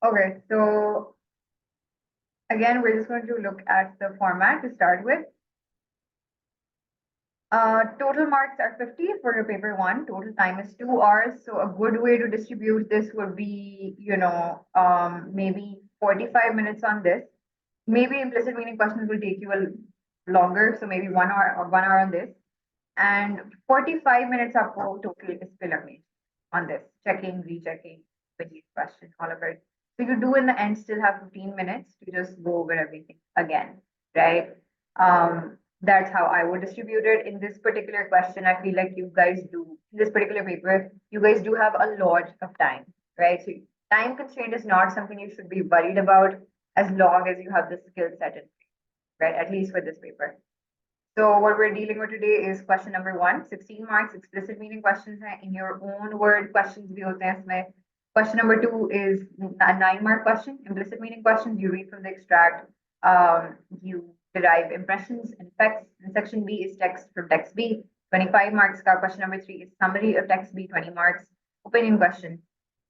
Okay, so again, we're just going to look at the format to start with. Total marks are 50 for your paper one. Total time is 2 hours. So a good way to distribute this would be, maybe 45 minutes on this. Maybe implicit meaning questions will take you a longer. So maybe 1 hour or 1 hour on this. And 45 minutes आपको total इस पे लगने on this, checking, rechecking, the question, all of it. So you do in the end still have 15 minutes to just go over everything again, right? That's how I would distribute it. In this particular question, I feel like you guys do, in this particular paper, you guys do have a lot of time, right? So time constraint is not something you should be worried about as long as you have the skill set in, right? At least for this paper. So what we're dealing with today is question number 1, 16 marks, explicit meaning questions in your own word questions bhi hote hain isme. Question number 2 is a 9-mark question, implicit meaning questions. You read from the extract, you derive impressions and effects. And section B is text from text B, 25 marks. Question number 3 is summary of text B, 20 marks. Opinion question,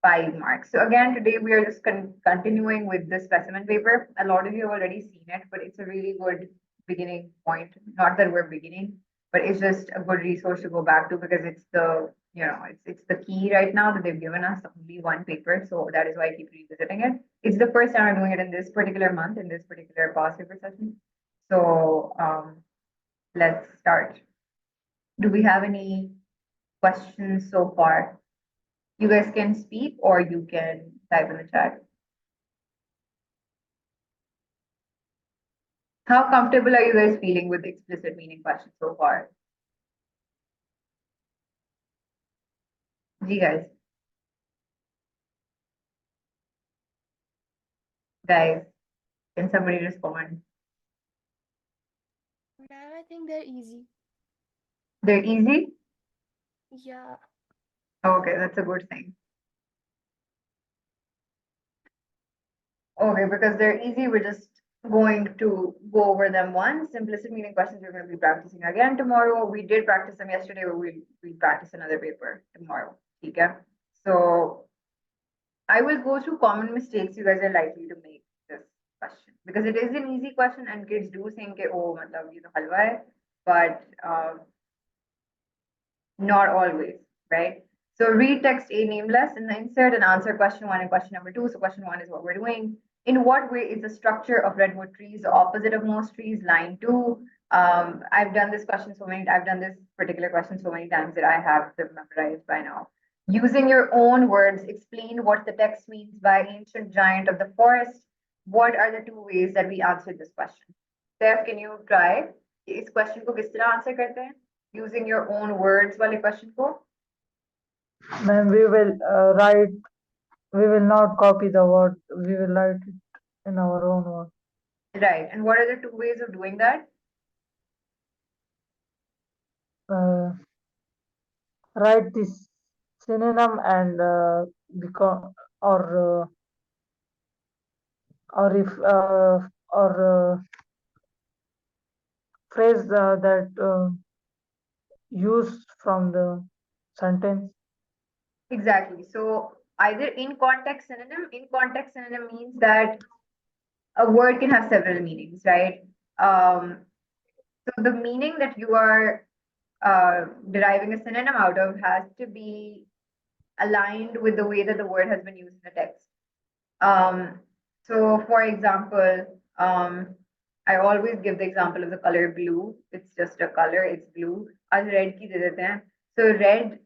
5 marks. So again, today we are just continuing with the specimen paper. A lot of you have already seen it, but it's a really good beginning point. Not that we're beginning, but it's just a good resource to go back to because it's the, it's the key right now that they've given us, only one paper. So that is why I keep revisiting it. It's the first time I'm doing it in this particular month, in this particular past paper session. So let's start. Do we have any questions so far? You guys can speak or you can type in the chat. How comfortable are you guys feeling with explicit meaning questions so far? Ji guys. Guys, can somebody respond? Man, I think they're easy. They're easy? Yeah. Okay, that's a good thing. Okay, because they're easy, we're just going to go over them once. Implicit meaning questions we're going to be practicing again tomorrow. We did practice them yesterday, but we'll practice another paper tomorrow. Okay? So I will go through common mistakes you guys are likely to make this question because it is an easy question and kids do think, oh, matlab, halwa hai, but not always, right? So read text A nameless in the insert and answer question 1 and question number 2. So question 1 is what we're doing. In what way is the structure of redwood trees the opposite of most trees? Line 2. I've done this question so many, I've done this particular question so many times that I have them memorized by now. Using your own words, explain what the text means by ancient giant of the forest. What are the 2 ways that we answered this question? Steph, can you try? Is question ko kis tarah answer karte hain? Using your own words wale question ko? Ma'am, we will not copy the word, we will write it in our own word. Right. And what are the 2 ways of doing that? Write this synonym and because or if phrase that used from the sentence. Exactly. So either in context synonym means that a word can have several meanings, right? So the meaning that you are deriving a synonym out of has to be aligned with the way that the word has been used in the text. So for example, I always give the example of the color blue. It's just a color, it's blue. As red ki de dete hain. So red,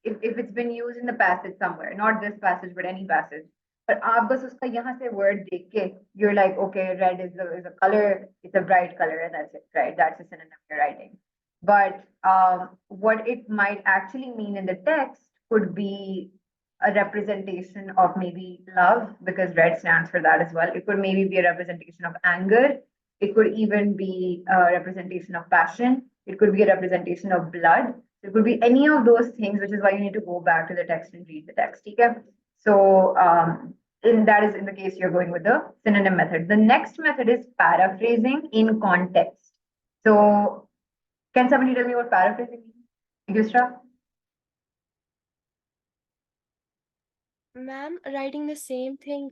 if it's been used in the passage somewhere, not this passage, but any passage. But aap bas uska yahan se word dekh ke, you're like, okay, red is a color, it's a bright color, and that's it, right? That's a synonym you're writing. But what it might actually mean in the text could be a representation of maybe love, because red stands for that as well. It could maybe be a representation of anger. It could even be a representation of passion. It could be a representation of blood. It could be any of those things, which is why you need to go back to the text and read the text. Okay? So that is in the case you're going with the synonym method. The next method is paraphrasing in context. So can somebody tell me what paraphrasing means? Yusra? Ma'am, writing the same thing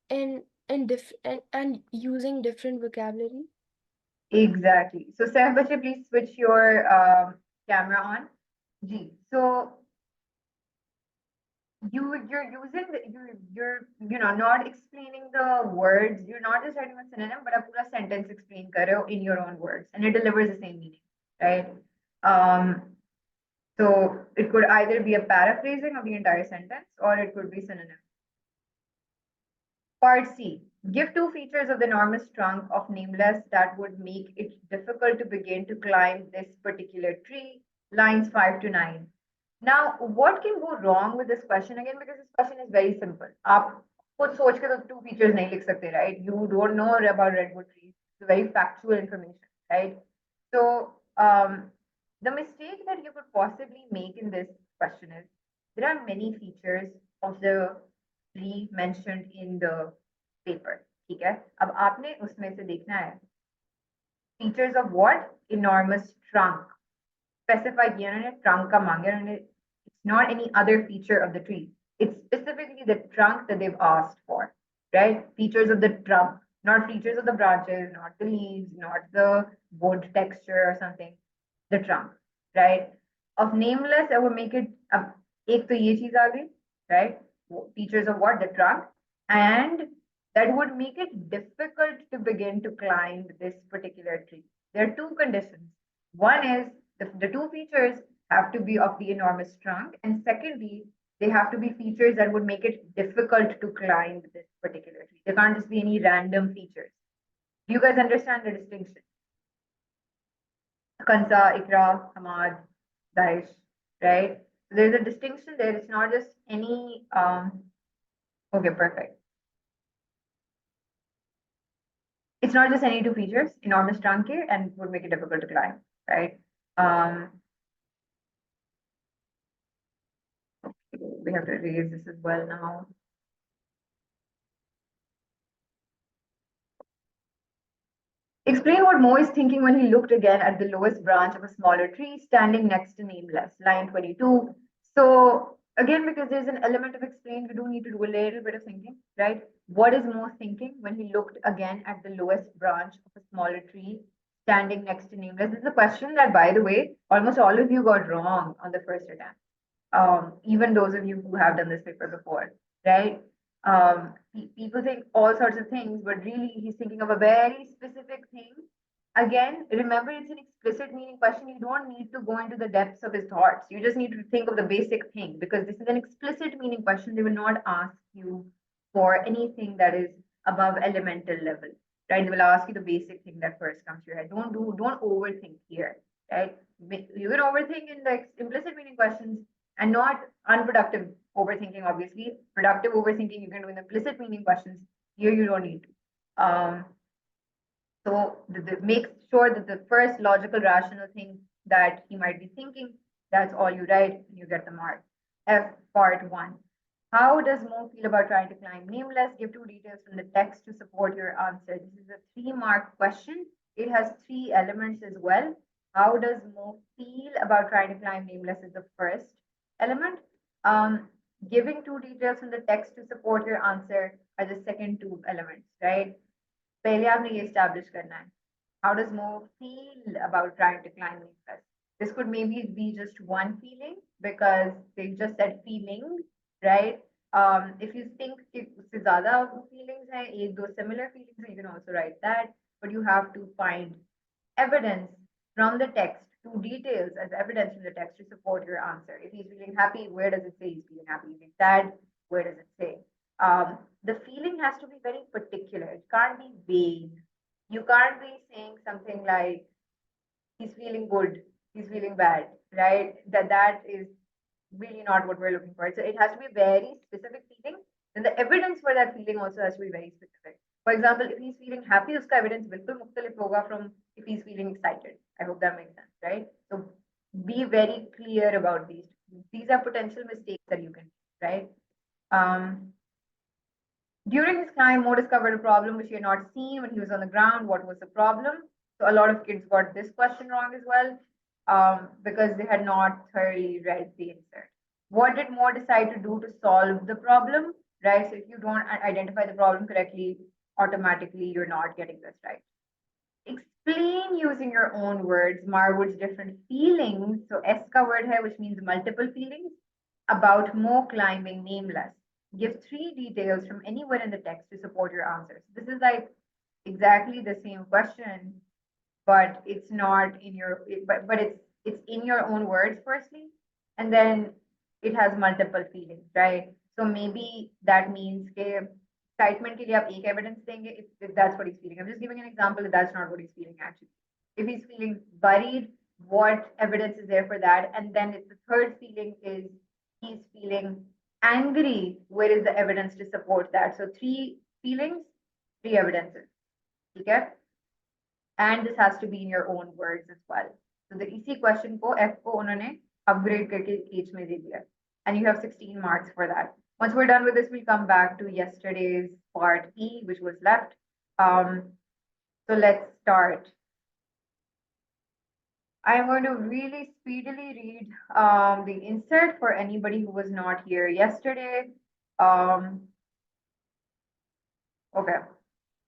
in and using different vocabulary. Exactly. So, Sef Bache, please switch your camera on. G. So you're using you're not explaining the words. You're not just writing a synonym, but a pura sentence explain kar rahe ho in your own words, and it delivers the same meaning, right? Um, so it could either be a paraphrasing of the entire sentence, or it could be synonym. Part C. Give two features of the enormous trunk of nameless that would make it difficult to begin to climb this particular tree. Lines 5 to 9. Now, what can go wrong with this question again? Because this question is very simple. आप खुद सोच के तो two features नहीं लिख सकते, right? You don't know about redwood trees. It's very factual information, right? So, the mistake that you could possibly make in this question is there are many features of the tree mentioned in the paper. ठीक है? अब आपने उसमें से देखना है features of what? Enormous trunk. Specify किया उन्होंने trunk का मांगा उन्होंने. It's not any other feature of the tree. It's specifically the trunk that they've asked for, right? Features of the trunk, not features of the branches, not the leaves, not the wood texture or something. The trunk, right? Of nameless, I would make it. एक तो ये चीज आ गई, right? Features of what? The trunk, and that would make it difficult to begin to climb this particular tree. There are two conditions. One is the two features have to be of the enormous trunk, and secondly, they have to be features that would make it difficult to climb this particular tree. There can't just be any random features. Do you guys understand the distinction? Kansa, Ikra, Hamad, Daesh, right? So there's a distinction there. It's not just any. Okay, perfect. It's not just any two features, enormous trunk here, and would make it difficult to climb, right? We have to erase this as well now. Explain what Mo is thinking when he looked again at the lowest branch of a smaller tree standing next to nameless, line 22. So again, because there's an element of explain, we do need to do a little bit of thinking, right? What is Mo thinking when he looked again at the lowest branch of a smaller tree standing next to nameless? This is a question that, by the way, almost all of you got wrong on the first attempt. Even those of you who have done this paper before, right? People think all sorts of things, but really he's thinking of a very specific thing. Again, remember it's an explicit meaning question. You don't need to go into the depths of his thoughts. You just need to think of the basic thing because this is an explicit meaning question. They will not ask you for anything that is above elemental level, right? They will ask you the basic thing that first comes to your head. Don't overthink here, right? You can overthink in the implicit meaning questions and not unproductive overthinking, obviously. Productive overthinking you can do in the implicit meaning questions. Here you don't need to. So make sure that the first logical, rational thing that he might be thinking, that's all you write, and you get the mark. F, part 1. How does Mo feel about trying to climb nameless? Give two details from the text to support your answer. This is a 3-mark question. It has 3 elements as well. How does Mo feel about trying to climb nameless is the first element. Giving 2 details from the text to support your answer are the second 2 elements, right? पहले आपने ये establish करना है. How does Mo feel about trying to climb nameless? This could maybe be just one feeling because they just said feeling, right? If you think कि उससे ज़्यादा feelings हैं, एक दो similar feelings हैं, you can also write that, but you have to find evidence from the text, 2 details as evidence from the text to support your answer. If he's feeling happy, where does it say he's feeling happy? If he's sad, where does it say? The feeling has to be very particular. It can't be vague. You can't be saying something like he's feeling good, he's feeling bad, right? That is really not what we're looking for. So it has to be very specific feeling. And the evidence for that feeling also has to be very specific. For example, if he's feeling happy, uska evidence bilkul mukhtalif hoga from if he's feeling excited. I hope that makes sense, right? So be very clear about these. These are potential mistakes that you can make, right? During his climb, Mo discovered a problem which he had not seen when he was on the ground. What was the problem? So a lot of kids got this question wrong as well because they had not thoroughly read the insert. What did Mo decide to do to solve the problem? Right? So if you don't identify the problem correctly, automatically you're not getting this right. Explain using your own words Marwood's different feelings. So S ka word hai, which means multiple feelings about Mo climbing nameless. Give 3 details from anywhere in the text to support your answers. This is like exactly the same question, but it's not in your but it's in your own words firstly, and then it has multiple feelings, right? So maybe that means ke excitement ke liye aap ek evidence denge if that's what he's feeling. I'm just giving an example that that's not what he's feeling actually. If he's feeling worried, what evidence is there for that? And then if the third feeling is he's feeling angry, where is the evidence to support that? So 3 feelings, 3 evidences. Okay? And this has to be in your own words as well. So the इसी question को F को उन्होंने upgrade करके H में दे दिया, and you have 16 marks for that. Once we're done with this, we'll come back to yesterday's part E, which was left. So let's start. I'm going to really speedily read the insert for anybody who was not here yesterday. Okay.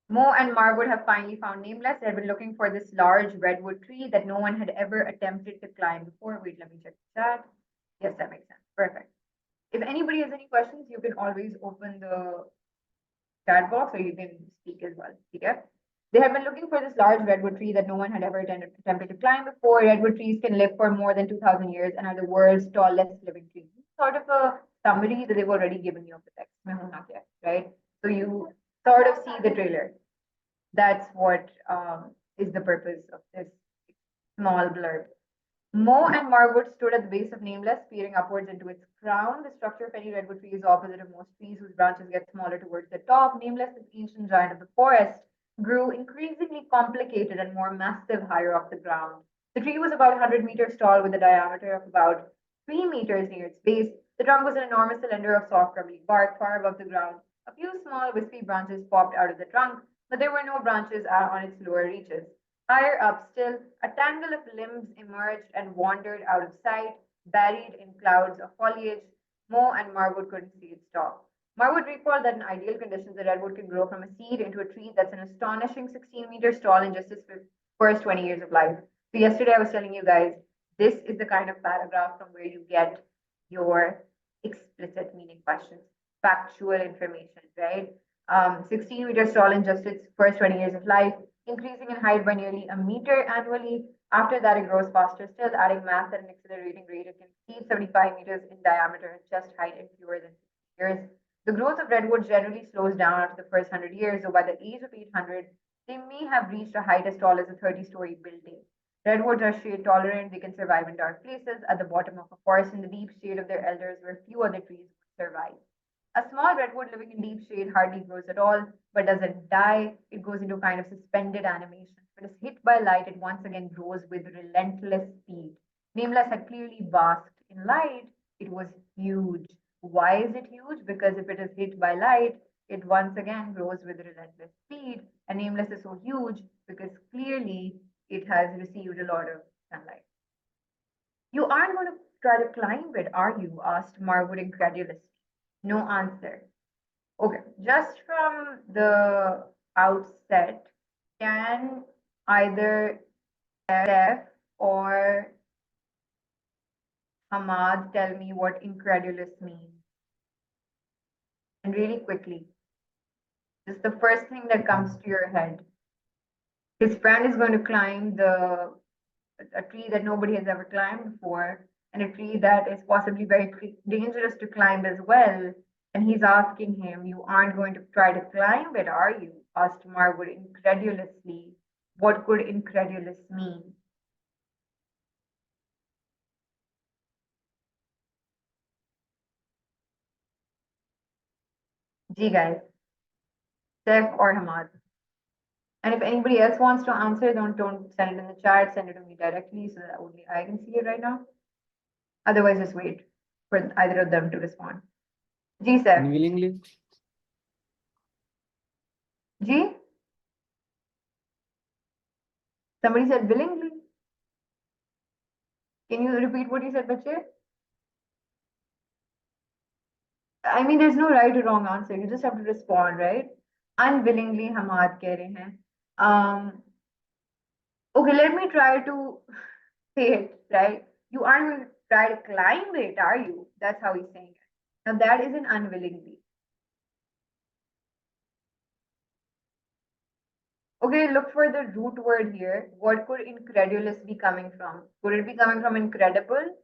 Mo and Marwood have finally found Nameless. They had been looking for this large redwood tree that no one had ever attempted to climb before. Wait, let me check that. Yes, that makes sense. Perfect. If anybody has any questions, you can always open the chat box or you can speak as well. Okay? They had been looking for this large redwood tree that no one had ever attempted to climb before. Redwood trees can live for more than 2,000 years and are the world's tallest living trees. Sort of a summary that they've already given you of the text, right? So you sort of see the trailer. That's what is the purpose of this small blurb. Mo and Marwood stood at the base of Nameless, peering upwards into its crown. The structure of any redwood tree is opposite of most trees, whose branches get smaller towards the top. Nameless, this ancient giant of the forest, grew increasingly complicated and more massive higher off the ground. The tree was about 100 meters tall, with a diameter of about 3 meters near its base. The trunk was an enormous cylinder of soft, crumbly bark far above the ground. A few small, wispy branches popped out of the trunk, but there were no branches on its lower reaches. Higher up still, a tangle of limbs emerged and wandered out of sight, buried in clouds of foliage. Mo and Marwood couldn't see its top. Marwood recalled that in ideal conditions, a redwood can grow from a seed into a tree that's an astonishing 16 meters tall in just its first 20 years of life. So yesterday I was telling you guys, this is the kind of paragraph from where you get your explicit meaning questions, factual information, right? 16 meters tall in just its first 20 years of life, increasing in height by nearly a meter annually. After that, it grows faster still, adding mass at an accelerating rate. It can exceed 75 meters in diameter in just height in fewer than 60 years. The growth of redwood generally slows down after the first 100 years, though by the age of 800, they may have reached a height as tall as a 30-story building. Redwoods are shade tolerant. They can survive in dark places, at the bottom of a forest, in the deep shade of their elders, where few other trees would survive. A small redwood living in deep shade hardly grows at all, but doesn't die. It goes into a kind of suspended animation. When it's hit by light, it once again grows with relentless speed. Nameless had clearly basked in light. It was huge. Why is it huge? Because if it is hit by light, it once again grows with relentless speed. And Nameless is so huge because clearly it has received a lot of sunlight. You aren't going to try to climb it, are you? Asked Marwood incredulously. No answer. Okay, just from the outset, can either Steph or Hamad tell me what incredulous means? And really quickly, just the first thing that comes to your head. His friend is going to climb a tree that nobody has ever climbed before, and a tree that is possibly very dangerous to climb as well. And he's asking him, "You aren't going to try to climb it, are you?" asked Marwood incredulously. What could incredulous mean? Gee, guys, Steph or Hamad. And if anybody else wants to answer, don't send it in the chat, send it to me directly so that only I can see it right now. Otherwise, just wait for either of them to respond. G, Steph. Unwillingly. G? Somebody said willingly. Can you repeat what you said, Bache? I mean, there's no right or wrong answer. You just have to respond, right? Unwillingly, हम आज कह रहे हैं. Okay, let me try to say it, right? You aren't going to try to climb it, are you? That's how he's saying it. Now that isn't unwillingly. Okay, look for the root word here. What could incredulous be coming from? Could it be coming from incredible?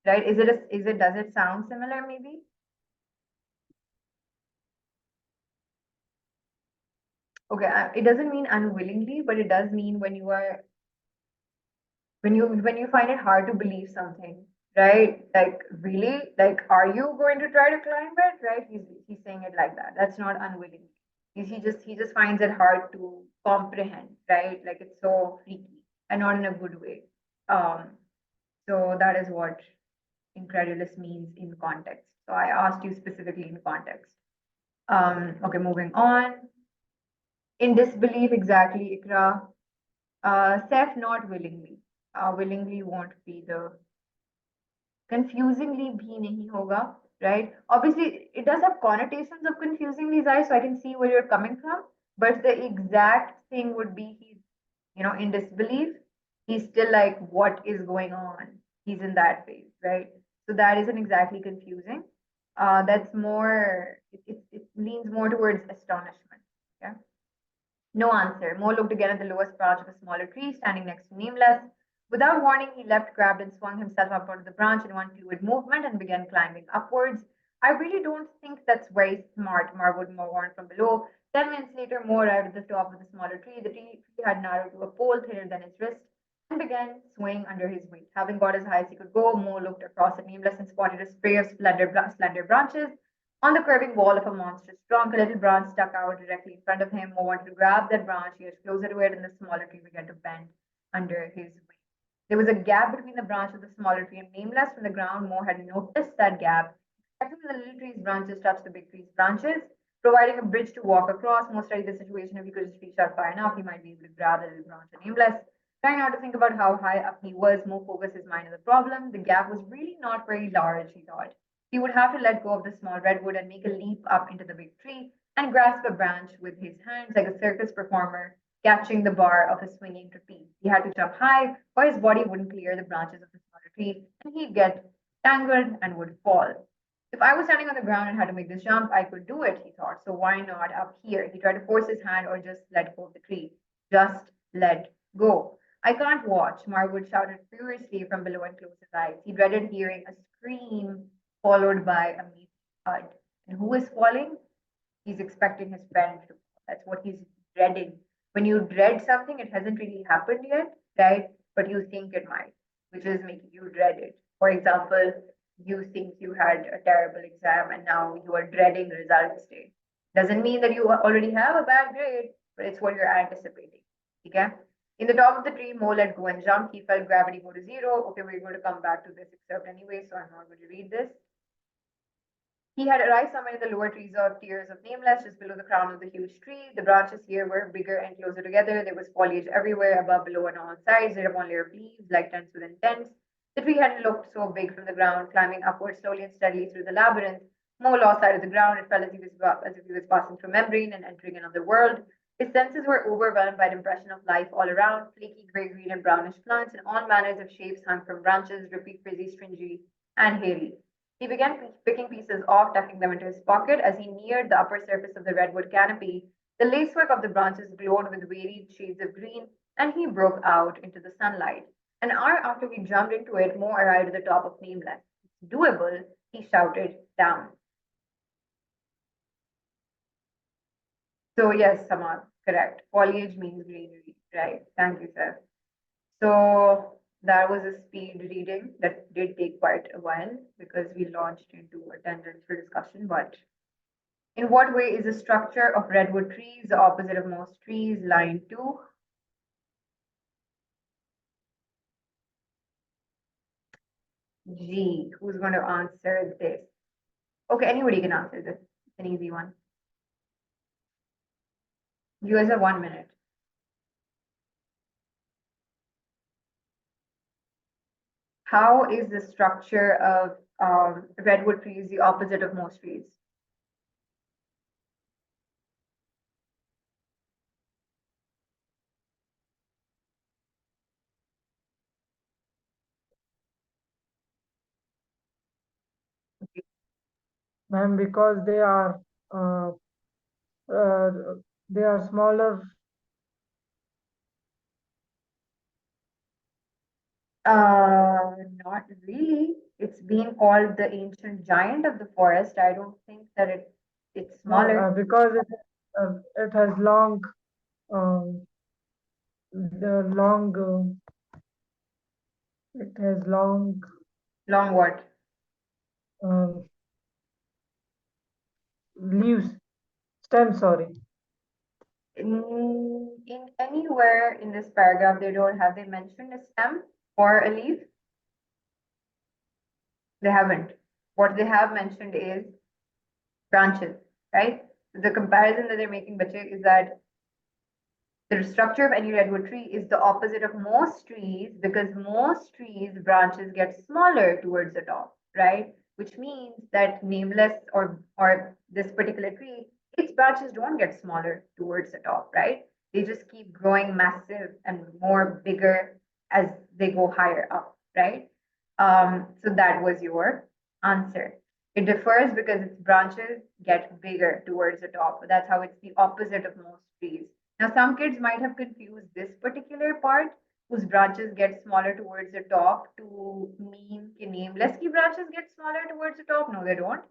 Right? Does it sound similar maybe? Okay, it doesn't mean unwillingly, but it does mean when you are when you find it hard to believe something, right? Like really, like are you going to try to climb it? Right? He's saying it like that. That's not unwillingly. He just finds it hard to comprehend, right? Like it's so freaky and not in a good way. Um, so that is what incredulous means in context. So I asked you specifically in context. Okay, moving on. In disbelief, exactly, Ikra. Seth, not willingly. Willingly won't be the confusingly bhi nahi hoga, right? Obviously, it does have connotations of confusingly, Zai, so I can see where you're coming from. But the exact thing would be he's, in disbelief. He's still like, what is going on? He's in that phase, right? So that isn't exactly confusing. That's more, it leans more towards astonishment. Yeah. No answer. Mo looked again at the lowest branch of a smaller tree standing next to Nameless. Without warning, he leapt, grabbed, and swung himself up onto the branch in one fluid movement and began climbing upwards. I really don't think that's very smart, Marwood warned from below. 10 minutes later, Mo arrived at the top of the smaller tree. The tree had narrowed to a pole thinner than his wrist and began swaying under his weight. Having got as high as he could go, Mo looked across at Nameless and spotted a spray of slender branches on the curving wall of a monstrous trunk. A little branch stuck out directly in front of him. Mo wanted to grab that branch. He edged closer to it, and the smaller tree began to bend under his weight. There was a gap between the branch of the smaller tree and Nameless. From the ground, Mo had noticed that gap. Expecting the little tree's branches touched the big tree's branches, providing a bridge to walk across. Mo studied the situation. If he could just reach out far enough, he might be able to grab the little branch of Nameless. Trying not to think about how high up he was, Mo focused his mind on the problem. The gap was really not very large, he thought. He would have to let go of the small redwood and make a leap up into the big tree and grasp a branch with his hands like a circus performer catching the bar of a swinging trapeze. He had to jump high, or his body wouldn't clear the branches of the smaller tree, and he'd get tangled and would fall. If I was standing on the ground and had to make this jump, I could do it, he thought. So why not up here? He tried to force his hand or just let go of the tree. Just let go. I can't watch, Marwood shouted furiously from below and closed his eyes. He dreaded hearing a scream followed by a meaty thud. And who is falling? He's expecting his friend to fall. That's what he's dreading. When you dread something, it hasn't really happened yet, right? But you think it might, which is making you dread it. For example, you think you had a terrible exam and now you are dreading results day. Doesn't mean that you already have a bad grade, but it's what you're anticipating. Okay? In the top of the tree, Mo let go and jump. He felt gravity go to zero. Okay, we're going to come back to this excerpt anyway, so I'm not going to read this. He had arrived somewhere in the lower trees or tiers of Nameless, just below the crown of the huge tree. The branches here were bigger and closer together. There was foliage everywhere, above, below, and on all sides, layer upon layer of leaves, like tents within tents. The tree hadn't looked so big from the ground, climbing upward slowly and steadily through the labyrinth. Mo lost sight of the ground. It felt as if he was passing through membrane and entering another world. His senses were overwhelmed by an impression of life all around. Flaky gray, green, and brownish plants in all manners of shapes hung from branches, drippy, frizzy, stringy, and hairy. He began picking pieces off, tucking them into his pocket. As he neared the upper surface of the redwood canopy, the lacework of the branches glowed with varied shades of green, and he broke out into the sunlight. An hour after we jumped into it, Mo arrived at the top of Nameless. It's doable, he shouted down. So yes, Samad, correct. Foliage means greenery, right? Thank you, sir. So that was a speed reading that did take quite a while because we launched into a tangent for discussion. But in what way is the structure of redwood trees the opposite of most trees? Line 2. G. Who's going to answer this? Okay, anybody can answer this. It's an easy one. You guys have 1 minute. How is the structure of redwood tree is the opposite of most trees? Ma'am, because uh, uh, they are smaller. Not really. It's been called the ancient giant of the forest. I don't think that it's No, smaller. because it has long, um, the long, it has long, Long what? um, leaves, stem. Sorry. In anywhere in this paragraph, they mentioned a stem or a leaf? They haven't. What they have mentioned is branches, right? The comparison that they're making, bache, is that the structure of any redwood tree is the opposite of most trees because most trees branches get smaller towards the top, right? Which means that nameless or this particular tree, its branches don't get smaller towards the top, right? They just keep growing massive and more bigger as they go higher up, right? So that was your answer. It differs because its branches get bigger towards the top. That's how it's the opposite of most trees. Now, some kids might have confused this particular part, whose branches get smaller towards the top, to mean कि nameless की branches get smaller towards the top. No, they don't.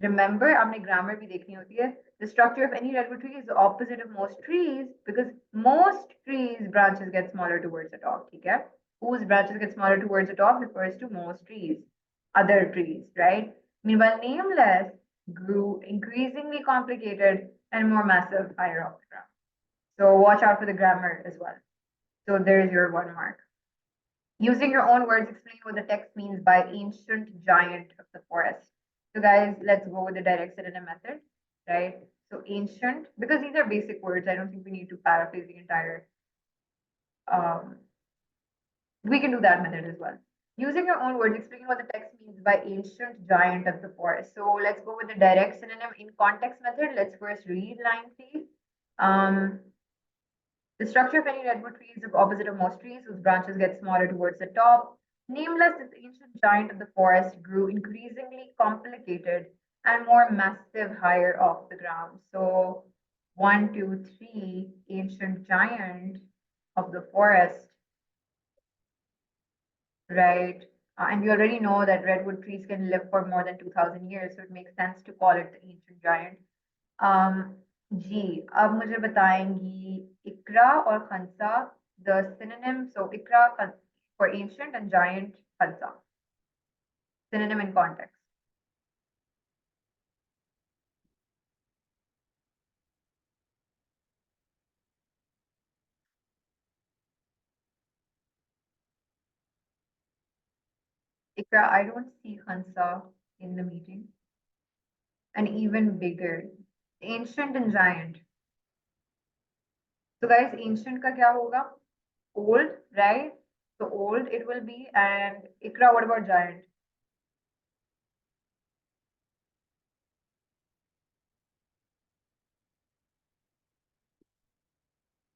Remember, आपने grammar भी देखनी होती है. The structure of any redwood tree is the opposite of most trees because most trees branches get smaller towards the top. ठीक है? Whose branches get smaller towards the top refers to most trees, other trees, right? Meanwhile, nameless grew increasingly complicated and more massive higher up the ground. So watch out for the grammar as well. So there's your 1 mark. Using your own words, explain what the text means by ancient giant of the forest. So guys, let's go with the direct synonym method, right? So ancient, because these are basic words, I don't think we need to paraphrase the entire, we can do that method as well. Using your own words, explain what the text means by ancient giant of the forest. So let's go with the direct synonym in context method. Let's first read line 3. The structure of any redwood tree is the opposite of most trees, whose branches get smaller towards the top. Nameless, this ancient giant of the forest grew increasingly complicated and more massive higher off the ground. So 1, 2, 3, ancient giant of the forest, right? And we already know that redwood trees can live for more than 2000 years, so it makes sense to call it the ancient giant. जी, अब मुझे बताएंगी इकरा और Khansa, the synonym. So ikra for ancient and giant khansa. Synonym in context. Ikra, I don't see khansa in the meeting. And even bigger. Ancient and giant. So guys, ancient ka kya hoga? Old, right? So old it will be. And ikra, what about giant?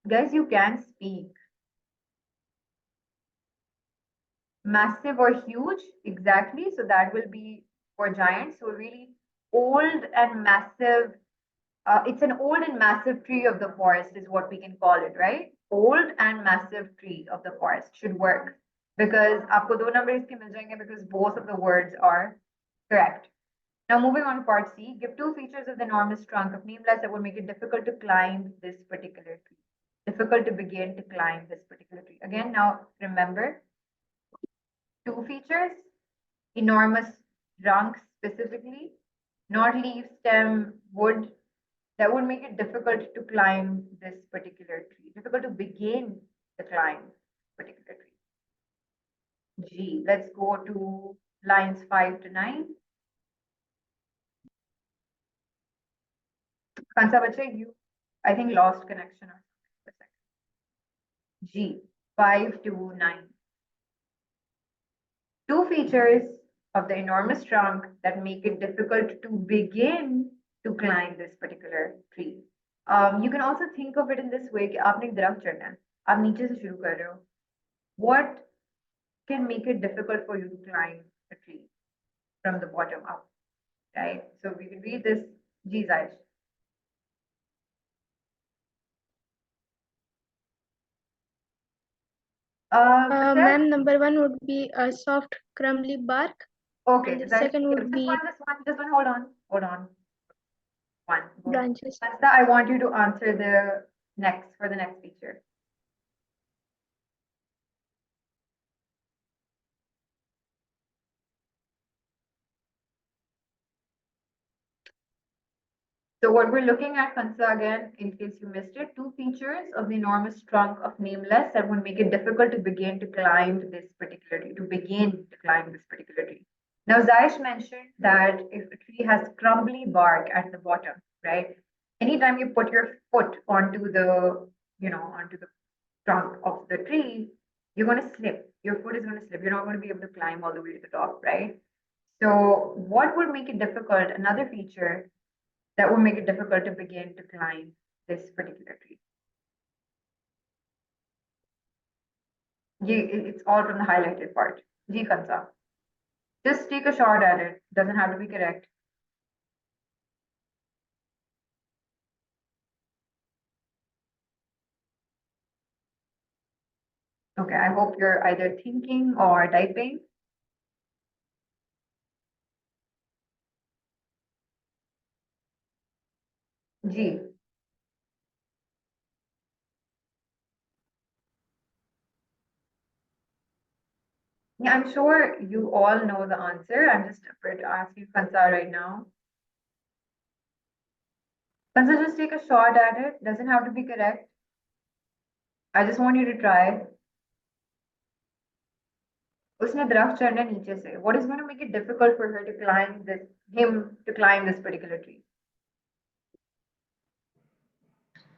Guys, you can speak. Massive or huge, exactly. So that will be for giant. So really old and massive. It's an old and massive tree of the forest is what we can call it, right? Old and massive tree of the forest should work because आपको 2 numbers इसके मिल जाएंगे because both of the words are correct. Now moving on to part C, give 2 features of the enormous trunk of nameless that would make it difficult to climb this particular tree. Difficult to begin to climb this particular tree. Again, now remember 2 features, enormous trunk specifically, not leaf, stem, wood, that would make it difficult to climb this particular tree, difficult to begin the climb particular tree. G, let's go to lines 5 to 9. Kansa bache, you, I think, lost connection or something for a second. G, 5 to 9. 2 features, of the enormous trunk that make it difficult to begin to climb this particular tree. You can also think of it in this way कि आपने एक दरख्त चढ़ना है, आप नीचे से शुरू कर रहे हो. What can make it difficult for you to climb a tree from the bottom up, right? So we can read this. Ji Zaish. Seth? Ma'am, number one would be a soft, crumbly bark, Okay, and the Zaish, second would be just one, hold on. One. Go. branches. Sansta, I want you to answer for the next feature. So what we're looking at, Kansa, again, in case you missed it, two features of the enormous trunk of nameless that would make it difficult to begin to climb this particular tree, Now, Zaish mentioned that if a tree has crumbly bark at the bottom, right? Anytime you put your foot onto the trunk of the tree, you're going to slip. Your foot is going to slip. You're not going to be able to climb all the way to the top, right? So what would make it difficult? Another feature that would make it difficult to begin to climb this particular tree. It's all from the highlighted part. Ji Kansa. Just take a shot at it. Doesn't have to be correct. Okay, I hope you're either thinking or typing. Ji. Yeah, I'm sure you all know the answer. I'm just afraid to ask you, Kansa, right now. Kansa, just take a shot at it. Doesn't have to be correct. I just want you to try. उसने दरख्त चढ़ना है नीचे से. What is going to make it difficult for him to climb this particular tree?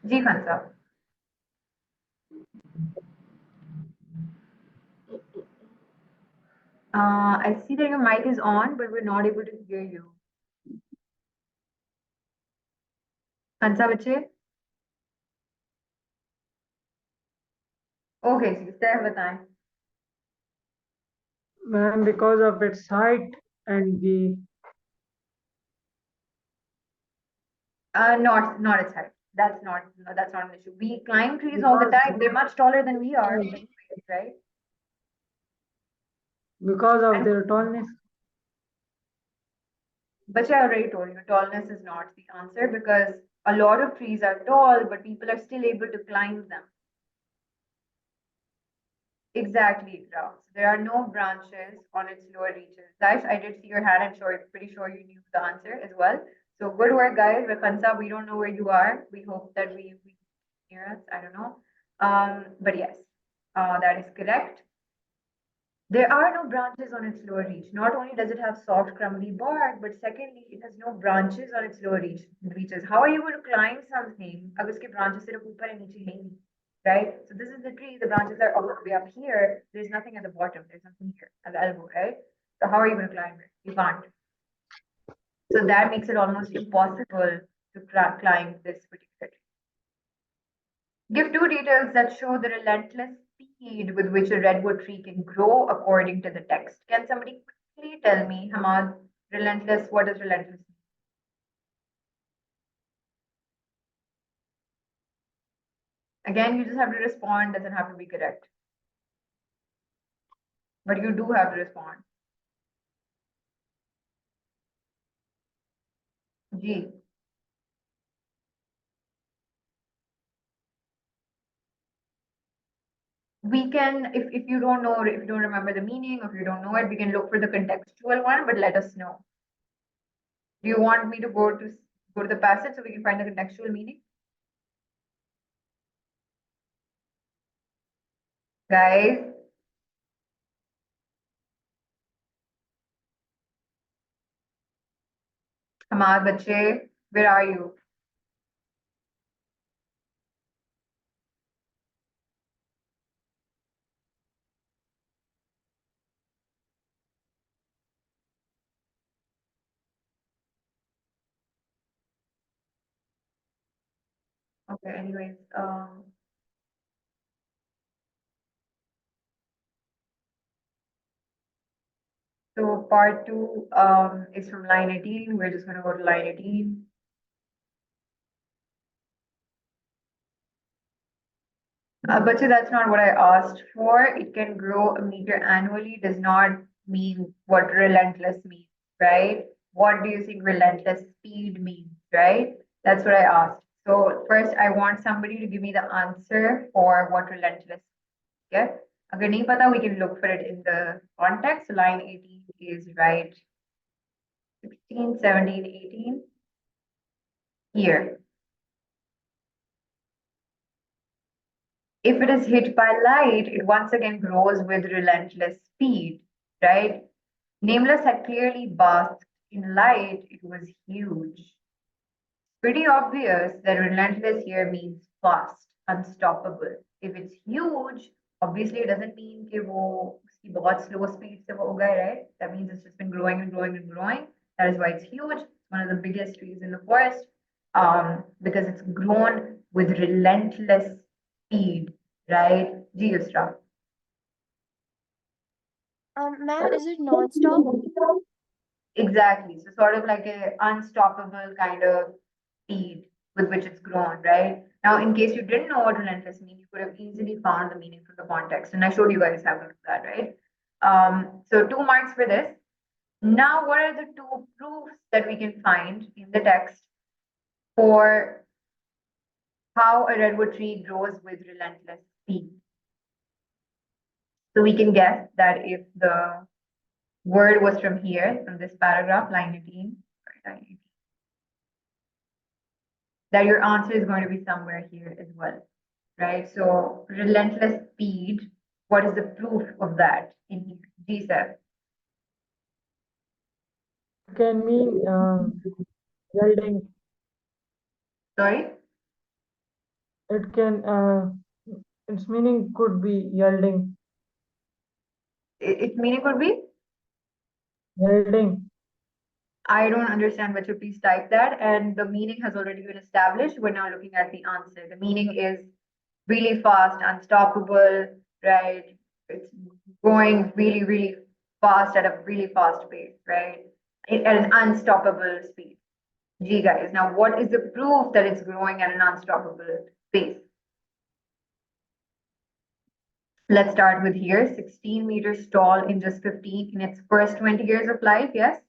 Ji Kansa. I see that your mic is on, but we're not able to hear you. Kansa बच्चे? Okay, जी sir बताएं. Ma'am, because of its height and the Not its height. That's not an issue. We climb trees all the time. They're much taller than we are, right? because of their tallness. But I already told you, tallness is not the answer because a lot of trees are tall, but people are still able to climb them. Exactly, Rao. So there are no branches on its lower reaches. Dash, I did see your hand. I'm pretty sure you knew the answer as well. So good work, guys. With Kansa, we don't know where you are. We hope that we near us. I don't know. But yes, that is correct. There are no branches on its lower reach. Not only does it have soft, crumbly bark, but secondly, it has no branches on its lower reaches. How are you going to climb something? अगर उसके branches सिर्फ ऊपर और नीचे हैं, right? So this is the tree. The branches are all the way up here. There's nothing at the bottom. There's nothing here at the elbow, right? So how are you going to climb it? You can't. So that makes it almost impossible to climb this particular tree. Give two details that show the relentless speed with which a redwood tree can grow according to the text. Can somebody quickly tell me, Hamad, relentless, what does relentless mean? Again, you just have to respond, doesn't have to be correct. But you do have to respond. G. We can, if you don't know, if you don't remember the meaning, or if you don't know it, we can look for the contextual one, but let us know. Do you want me to go to the passage so we can find the contextual meaning? Guys, Hamad bache, where are you? Okay, anyways, so part 2 is from line 18. We're just going to go to line 18. But so that's not what I asked for. It can grow a meter annually does not mean what relentless means, right? What do you think relentless speed means, right? That's what I asked. So first, I want somebody to give me the answer for what relentless. Okay. अगर नहीं पता, we can look for it in the context. So line 18 is right. 16, 17, 18. Here. If it is hit by light, it once again grows with relentless speed, right? Nameless had clearly basked in light, it was huge. Pretty obvious that relentless here means fast, unstoppable. If it's huge, obviously it doesn't mean कि वो उसकी बहुत slow speed से वो उगा है, right? That means it's just been growing and growing and growing. That is why it's huge. It's one of the biggest trees in the forest, because it's grown with relentless speed, right? Ji Yusra. Ma'am, is it non-stop? Exactly. So sort of like a unstoppable kind of speed with which it's grown, right? Now, in case you didn't know what relentless means, you could have easily found the meaning from the context. And I showed you guys how to do that, right? So 2 marks for this. Now, what are the 2 proofs that we can find in the text for how a redwood tree grows with relentless speed? So we can guess that if the word was from here, from this paragraph, line 18, that your answer is going to be somewhere here as well, right? So relentless speed, what is the proof of that in here? G7. It can mean yielding. Sorry? It can its meaning could be yielding. Its meaning could be? Yielding. I don't understand, but you please type that. And the meaning has already been established. We're now looking at the answer. The meaning is really fast, unstoppable, right? It's going really, really fast at a really fast pace, right? At an unstoppable speed. G guys. Now, what is the proof that it's growing at an unstoppable pace? Let's start with here, 16 meters tall in just 15 in its first 20 years of life, yes?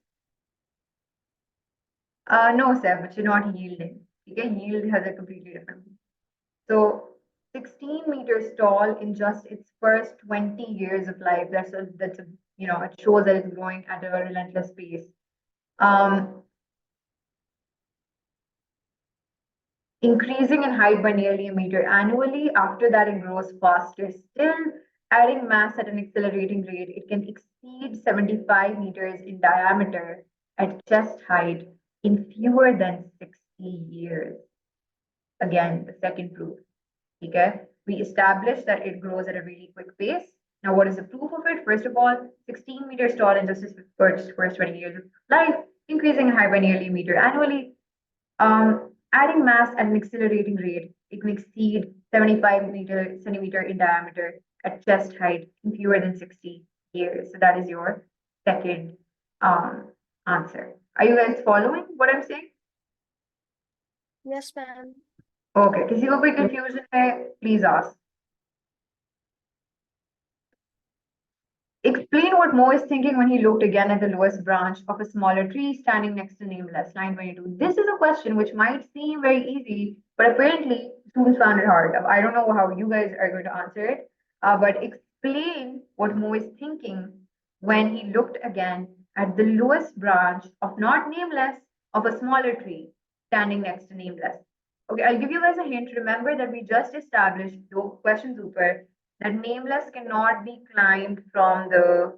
No, sir, but you're not yielding. Okay, yield has a completely different meaning. So 16 meters tall in just its first 20 years of life. That's a it shows that it's growing at a relentless pace. Increasing in height by nearly a meter annually. After that, it grows faster still, adding mass at an accelerating rate. It can exceed 75 meters in diameter at chest height in fewer than 60 years. Again, the second proof. Okay, we established that it grows at a really quick pace. Now, what is the proof of it? First of all, 16 meters tall in just its first 20 years of life, increasing in height by nearly a meter annually. Adding mass at an accelerating rate, it can exceed 75 centimeter in diameter at chest height in fewer than 60 years. So that is your second answer. Are you guys following what I'm saying? Yes, ma'am. Okay, किसी को कोई confusion है, please ask. Explain what Mo is thinking when he looked again at the lowest branch of a smaller tree standing next to nameless. Line 22. This is a question which might seem very easy, but apparently students found it hard. I don't know how you guys are going to answer it, but explain what Mo is thinking when he looked again at the lowest branch of not nameless, of a smaller tree standing next to nameless. Okay, I'll give you guys a hint. Remember that we just established two questions over that nameless cannot be climbed from the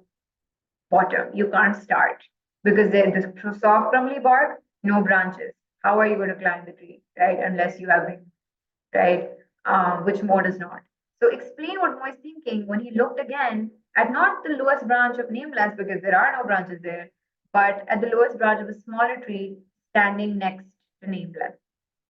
bottom. You can't start because there's this soft crumbly bark, no branches. How are you going to climb the tree, right? Unless you have wings, right? Which Mo does not. So explain what Mo is thinking when he looked again at not the lowest branch of nameless because there are no branches there, but at the lowest branch of a smaller tree standing next to nameless.